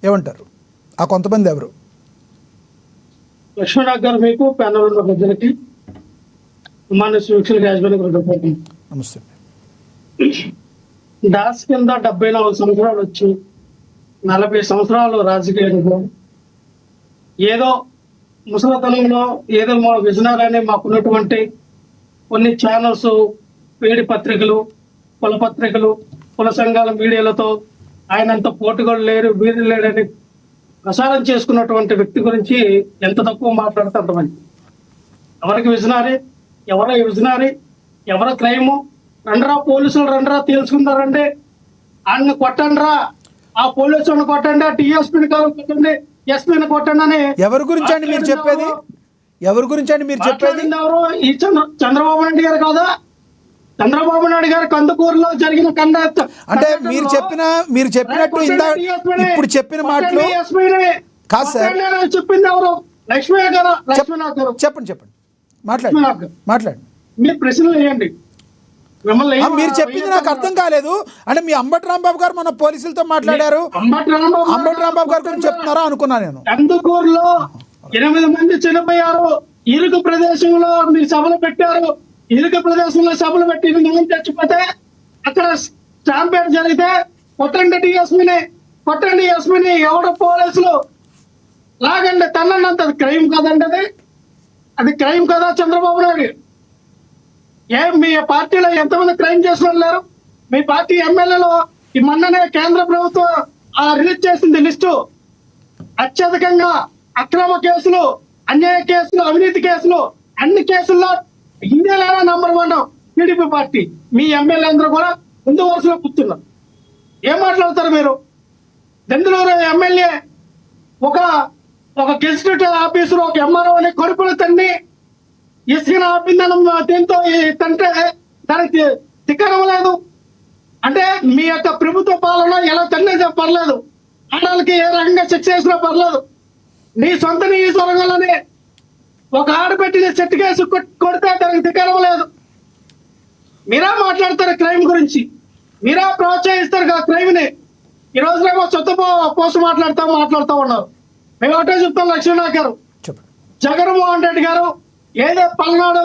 ఏమంటారు ఆ కొంతమంది ఎవరు? లక్ష్మణరావు గారు మీకు ప్యానల్ ఉన్న ప్రజలకి మన నమస్తే. దాస్ కింద 74 సంవత్సరాలు వచ్చి 40 సంవత్సరాలు రాజకీయ అనుభవం, ఏదో ముసలితనంలో ఏదో మా విజనాలని మాకున్నటువంటి కొన్ని ఛానల్స్, వేడి పత్రికలు, కుల పత్రికలు, కుల సంఘాల మీడియాలతో ఆయనంత పోటుగోడు లేరు, వీరు లేడని ప్రసారం చేసుకున్నటువంటి వ్యక్తి గురించి ఎంత తక్కువ మాట్లాడితే అంతమంది. ఎవరికి విజనారీ, ఎవరో విజనారీ, ఎవరో క్రైము, రండ్రా పోలీసులు రండ్రా తెలుసుకుంటారండి, ఆయన్ని కొట్టండ్రా, ఆ పోలీసులను కొట్టండి, ఆ డిఎస్పీని కొట్టండి, ఎస్పీని కొట్టండి అని. ఎవరి గురించి అండి మీరు చెప్పేది? ఎవరి గురించి అండి మీరు చెప్పేది? ఎవరు? ఈ చంద్రబాబు నాయుడు గారు కాదా? చంద్రబాబు నాయుడు గారు కందుకూరులో జరిగిన అంటే మీరు చెప్పినట్టు ఇప్పుడు చెప్పిన మాటలు కాదు సార్. చెప్పింది ఎవరు? లక్ష్మయ్య గారు. లక్ష్మీనాథ్ గారు చెప్పండి మాట్లాడండి. మీరు ప్రశ్నలు వేయండి. మీరు చెప్పింది నాకు అర్థం కాలేదు. అంటే మీ అంబటి రాంబాబు గారు మన పోలీసులతో మాట్లాడారు, అంబటి రాంబాబు గారి గురించి చెప్తున్నారా అనుకున్నా నేను. కందుకూరులో 8 మంది చనిపోయారు, ఇరుకు ప్రదేశంలో మీరు సభలు పెట్టారు, ఇరుకు ప్రదేశంలో సభలు పెట్టి 8 మంది చచ్చిపోతే అక్కడ స్టాంపేడ్ జరిగితే కొట్టండి డిఎస్పీని, కొట్టండి ఎస్పీని, ఎవడో పోలీసులు లాగండి తన్నంత క్రైమ్ కదండి. అది క్రైమ్ కదా చంద్రబాబు నాయుడు? మీ పార్టీలో ఎంతమంది క్రైమ్ చేసిన లేరు? మీ పార్టీ ఎమ్మెల్యేలో ఈ మొన్ననే కేంద్ర ప్రభుత్వం రిలీజ్ చేసింది లిస్టు. అత్యధికంగా అక్రమ కేసులు, అన్యాయ కేసులు, అవినీతి కేసులు, అన్ని కేసుల్లో ఇండియాలోనే నంబర్ 1 టీడీపీ పార్టీ. మీ ఎమ్మెల్యే అందరూ కూడా ముందు వరుసలో కూర్చున్నారు. ఏం మాట్లాడతారు మీరు? దెందులూరు ఎమ్మెల్యే ఒక గెజిటెడ్ ఆఫీసర్, ఒక ఎంఆర్ఓ అని కడుపులు తన్ని ఇసుకను ఆపిందనం దీంతో తంటే దానికి తిక్కడం లేదు. అంటే మీ యొక్క ప్రభుత్వ పాలన ఎలా తన్నేసే పర్లేదు, ఆడవాళ్ళకి ఏ రకంగా శిక్ష చేసినా పర్లేదు. నీ సొంత నియోజకవర్గంలోనే ఒక ఆడపెట్టిన చెట్టు కేసు కొడితే దానికి తిక్కడం లేదు. మీరా మాట్లాడతారు క్రైమ్ గురించి, మీరా ప్రోత్సహిస్తారు కదా క్రైమ్ ని. ఈ రోజునేమో సొంత పోస్ట్ మాట్లాడుతూ ఉన్నారు. మేము ఒకటే చెప్తాం లక్ష్మీనాథ్ గారు, జగన్మోహన్ రెడ్డి గారు ఏదో పల్నాడు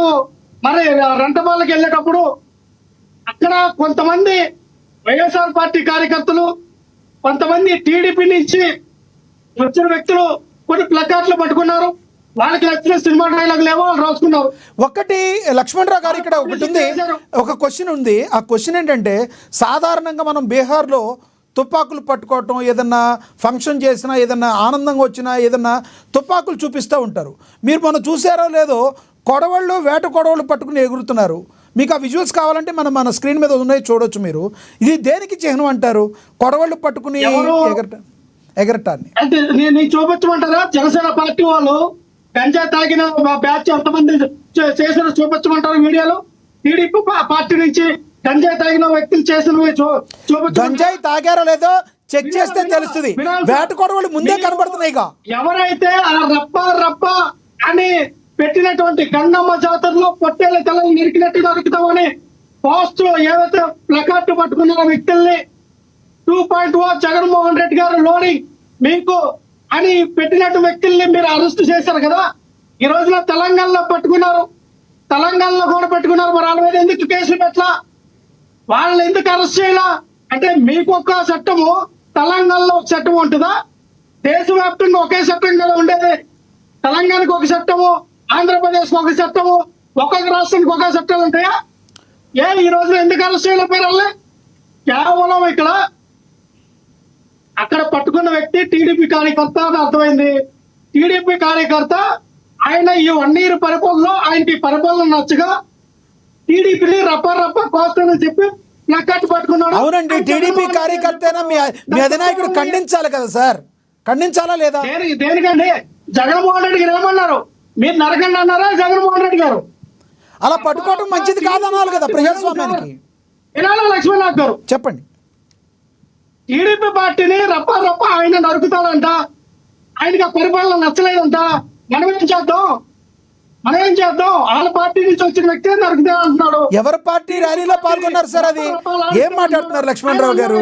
మరి రెంటపాలకి వెళ్ళేటప్పుడు అక్కడ కొంతమంది వైఎస్ఆర్ పార్టీ కార్యకర్తలు, కొంతమంది టీడీపీ నుంచి వచ్చిన వ్యక్తులు కొన్ని ప్లకార్డులు పట్టుకున్నారు. వాళ్ళకి నచ్చిన సినిమా డైలాగులు ఏమో వాళ్ళు రాసుకున్నారు. ఒకటి లక్ష్మణరావు గారు ఇక్కడ ఒకటి ఉంది, ఒక క్వశ్చన్ ఉంది. ఆ క్వశ్చన్ ఏంటంటే, సాధారణంగా మనం బీహార్లో తుపాకులు పట్టుకోవటం, ఏదన్నా ఫంక్షన్ చేసినా, ఏదన్నా ఆనందంగా వచ్చినా, ఏదన్నా తుపాకులు చూపిస్తూ ఉంటారు. మీరు మనం చూసారో లేదో, కొడవళ్ళు, వేట కొడవళ్ళు పట్టుకుని ఎగురుతున్నారు. మీకు ఆ విజువల్స్ కావాలంటే మన స్క్రీన్ మీద ఉన్నాయి, చూడొచ్చు మీరు. ఇది దేనికి చిహ్నం అంటారు? కొడవళ్ళు పట్టుకుని ఎగరటాన్ని అంటే నేను చూపించమంటారా? జనసేన పార్టీ వాళ్ళు గంజా తాగిన బ్యాచ్ ఎంతమంది చేసిన చూపించమంటారు వీడియోలో? టీడీపీ పార్టీ నుంచి గంజాయి తాగిన వ్యక్తులు చేసిన గంజాయి తాగారో లేదో చెక్ చేస్తే తెలుస్తుంది. వేట కొడవళ్ళు ముందే కనబడుతున్నాయి. ఎవరైతే ఆ రప్ప అని పెట్టినటువంటి గంగమ్మ జాతరలో పొట్టేళ్ల తలని నిరికినట్టు నరుకుతామని పోస్ట్ ఏవైతే ప్లకార్డు పట్టుకున్న వ్యక్తుల్ని 2.0 జగన్మోహన్ రెడ్డి గారు లోడింగ్ మీకు అని పెట్టినట్టు వ్యక్తుల్ని మీరు అరెస్ట్ చేశారు కదా. ఈ రోజున తెలంగాణలో పట్టుకున్నారు, తెలంగాణలో కూడా పెట్టుకున్నారు. మరి వాళ్ళ మీద ఎందుకు కేసులు పెట్టలా? వాళ్ళని ఎందుకు అరెస్ట్ చేయాలా? అంటే మీకు ఒక చట్టము, తెలంగాణలో ఒక చట్టం ఉంటుందా? దేశవ్యాప్తంగా ఒకే చట్టం కదా ఉండేది. తెలంగాణకు ఒక చట్టము, ఆంధ్రప్రదేశ్కి ఒక చట్టము, ఒక్కొక్క రాష్ట్రానికి ఒక చట్టాలు ఉంటాయా? ఈ రోజున ఎందుకు అరెస్ట్ చేయలేకపోయారు వాళ్ళే? కేవలం ఇక్కడ అక్కడ పట్టుకున్న వ్యక్తి టీడీపీ కార్యకర్త అని అర్థమైంది. టీడీపీ కార్యకర్త ఆయన ఈ 1 year పరిపాలనలో ఆయనకి పరిపాలన నచ్చగా టీడీపీని రప్ప కోస్తానని చెప్పి ప్లకార్డు పట్టుకున్నాడు. అవునండి, టీడీపీ కార్యకర్త మీ అధినాయకుడు ఖండించాలి కదా సార్, ఖండించాలా లేదా? దేనికండి? జగన్మోహన్ రెడ్డి గారు ఏమన్నారు? మీరు నరకండి అన్నారా జగన్మోహన్ రెడ్డి గారు? అలా పట్టుకోవడం మంచిది కాదన్నారు కదా ప్రజాస్వామ్యానికి. వినాలా లక్ష్మీనాథ్ గారు? చెప్పండి. టీడీపీ పార్టీని రప్ప ఆయన నరుకుతాడంట, ఆయనకి ఆ పరిపాలన నచ్చలేదంట. మనం ఏం చేద్దాం? వాళ్ళ పార్టీ నుంచి వచ్చిన వ్యక్తి నరుకుతా అంటున్నాడు. ఎవరి పార్టీ ర్యాలీలో పాల్గొన్నారు సార్? అది ఏం మాట్లాడుతున్నారు లక్ష్మణరావు గారు?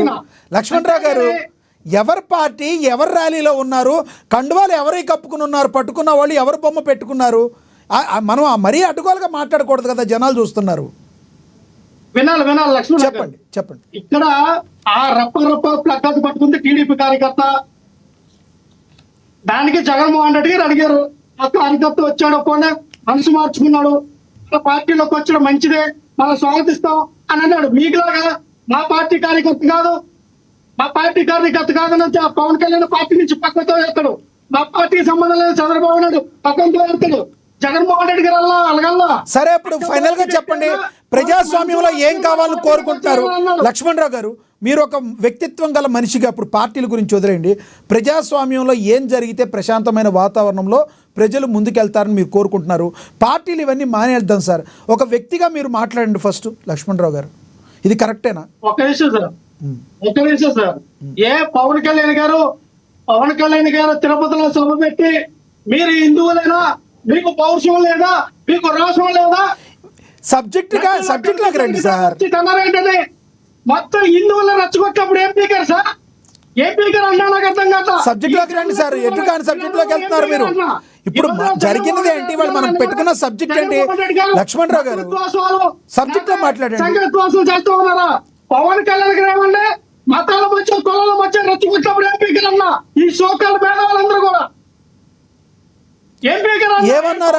ఎవరి పార్టీ ఎవరి ర్యాలీలో ఉన్నారు, కండువాలు ఎవరై కప్పుకుని ఉన్నారు, పట్టుకున్న వాళ్ళు ఎవరు బొమ్మ పెట్టుకున్నారు, మనం మరీ అడ్డుకోలుగా మాట్లాడకూడదు కదా, జనాలు చూస్తున్నారు. వినాలి లక్ష్మణ్ చెప్పండి. ఇక్కడ ఆ రప్ప ప్లకార్డు పట్టుకుంది టీడీపీ కార్యకర్త. దానికి జగన్మోహన్ రెడ్డి గారు అడిగారు, ఆ కార్యకర్త వచ్చాడు పోనీ మనసు మార్చుకున్నాడు, మన పార్టీలోకి వచ్చడం మంచిదే, మనం స్వాగతిస్తాం అని అన్నాడు. మీకులాగా మా పార్టీ కార్యకర్త కాదు, మా పార్టీ కార్యకర్త కాదని వచ్చి ఆ పవన్ కళ్యాణ్ పార్టీ నుంచి పక్కతో వేస్తాడు, మా పార్టీకి సంబంధం లేదు చంద్రబాబు నాయుడు పక్కతో వేస్తాడు, జగన్మోహన్ రెడ్డి గారు అలగల్లా. సరే, ఇప్పుడు ఫైనల్ గా చెప్పండి, ప్రజాస్వామ్యంలో ఏం కావాలని కోరుకుంటున్నారు? లక్ష్మణరావు గారు, మీరు ఒక వ్యక్తిత్వం గల మనిషిగా, ఇప్పుడు పార్టీల గురించి వదిలేయండి, ప్రజాస్వామ్యంలో ఏం జరిగితే ప్రశాంతమైన వాతావరణంలో ప్రజలు ముందుకెళ్తారని మీరు కోరుకుంటున్నారు? పార్టీలు ఇవన్నీ మానేద్దాం సార్, ఒక వ్యక్తిగా మీరు మాట్లాడండి ఫస్ట్. లక్ష్మణరావు గారు, ఇది కరెక్టేనా? ఒక నిమిషం సార్, ఏ పవన్ కళ్యాణ్ గారు తిరుపతిలో సభ పెట్టి మీరు హిందువులేనా, మీకు పౌరుషం లేదా, మీకు రోషం లేదా, సబ్జెక్ట్ లాగా రండి సార్. ఏంటంటే మొత్తం హిందువులను రచ్చగొట్టినప్పుడు ఏం పీకారు సార్, ఏం పీకారు అన్నా నాకు అర్థం కాదు. సబ్జెక్ట్ లోకి రండి సార్, ఎటు కాని సబ్జెక్ట్ లోకి వెళ్తున్నారు మీరు. ఇప్పుడు జరిగినది ఏంటి, వాళ్ళు మనం పెట్టుకున్న సబ్జెక్ట్ ఏంటి? లక్ష్మణరావు గారు, సబ్జెక్ట్ లో మాట్లాడండి. సంఘత్వాసం చేస్తూ ఉన్నారా? పవన్ కళ్యాణ్ గారు ఏమంటే మతాల మధ్య కులాల మధ్య రచ్చగొట్టినప్పుడు ఏం పీకారు అన్నా, ఈ సోకాల పేదవాళ్ళందరూ కూడా ఏమన్నారు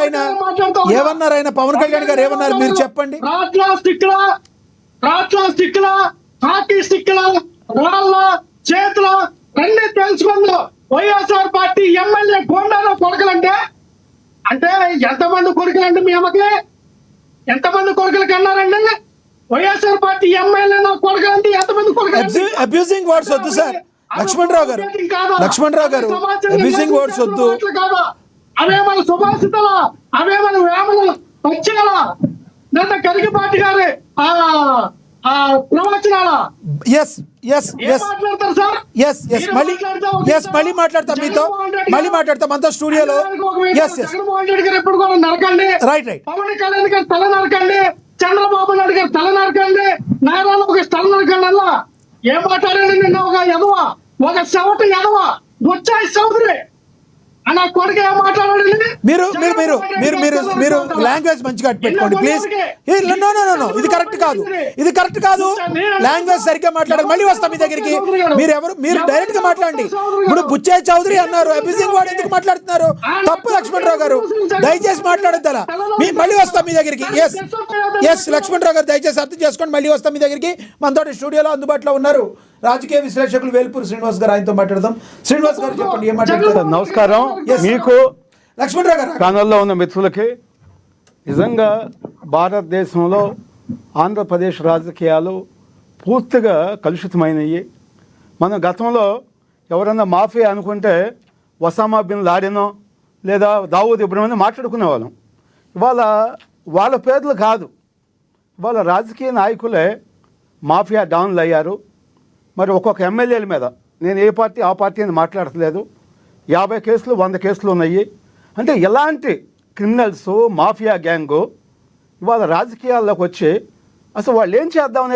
ఆయన పవన్ కళ్యాణ్ గారు ఏమన్నారు మీరు చెప్పండి. రాట్ల స్టిక్ల హాకీ స్టిక్ల రాళ్ళ చేతుల అన్ని తెలుసుకుందో వైఎస్ఆర్ పార్టీ ఎమ్మెల్యే గోండాలో కొడుకులంటే ఎంతమంది కొడుకులండి? మీ అమ్మకి ఎంతమంది కొడుకులు కన్నారండి? వైఎస్ఆర్ పార్టీ ఎమ్మెల్యే కొడుకులంటే ఎంతమంది కొడుకులు? అబ్యూజింగ్ వర్డ్స్ వద్దు సార్ లక్ష్మణరావు గారు, అబ్యూజింగ్ వర్డ్స్ వద్దు. అవే మన సుభాషితల, అవే మన వేమల పచ్చిల, లేదా కరిగిపాటి గారి ప్రవచనాల. మళ్ళీ మాట్లాడతాం మీతో, మనతో స్టూడియోలో. జగన్మోహన్ రెడ్డి గారు ఎప్పుడు కూడా నరకండి, రైట్. పవన్ కళ్యాణ్ గారు తల నరకండి, చంద్రబాబు నాయుడు గారు తల నరకండి, నారా ఒక తల నరకండి. అలా ఏం మాట్లాడండి? నిన్న ఒక ఎదవ, ఒక సెవట ఎదవ బుచ్చాయి చౌదరి అన్న కొడుకు ఏం మాట్లాడండి? మీరు లాంగ్వేజ్ మంచిగా పెట్టుకోండి ప్లీజ్. నో, ఇది కరెక్ట్ కాదు. లాంగ్వేజ్ సరిగ్గా మాట్లాడాలి. మళ్ళీ వస్తాం మీ దగ్గరికి. మీరు డైరెక్ట్ గా మాట్లాడండి. ఇప్పుడు బుచ్చాయి చౌదరి అన్నారు, అబ్యూజింగ్ వర్డ్ ఎందుకు మాట్లాడుతున్నారు? తప్పు లక్ష్మణరావు గారు, దయచేసి మాట్లాడద్దు అలా. మళ్ళీ వస్తాం మీ దగ్గరికి. ఎస్ లక్ష్మణరావు గారు, దయచేసి అర్థం చేసుకోండి. మళ్ళీ వస్తాం మీ దగ్గరికి. మనతో స్టూడియోలో అందుబాటులో ఉన్నారు రాజకీయ విశ్లేషకులు వేల్పూరి శ్రీనివాస్ గారు, ఆయనతో మాట్లాడదాం. శ్రీనివాస్ గారు చెప్పండి, ఏం మాట్లాడతారు? నమస్కారం మీకు, లక్ష్మణరావు గారు, ఛానల్లో ఉన్న మిత్రులకి. నిజంగా భారతదేశంలో ఆంధ్రప్రదేశ్ రాజకీయాలు పూర్తిగా కలుషితమైనవి. మనం గతంలో ఎవరన్నా మాఫియా అనుకుంటే ఒసామా బిన్ లాడెనో లేదా దావూద్ ఇబ్రహీం మాట్లాడుకునేవాళ్ళం. ఇవాళ వాళ్ళ పేర్లు కాదు, ఇవాళ రాజకీయ నాయకులే మాఫియా డౌన్లు అయ్యారు. మరి ఒక్కొక్క ఎమ్మెల్యేల మీద, నేను ఏ పార్టీ ఆ పార్టీ అని మాట్లాడట్లేదు, 50 కేసులు 100 కేసులు ఉన్నాయి. అంటే ఎలాంటి క్రిమినల్స్, మాఫియా గ్యాంగు ఇవాళ రాజకీయాల్లోకి వచ్చి అసలు వాళ్ళు ఏం చేద్దామనే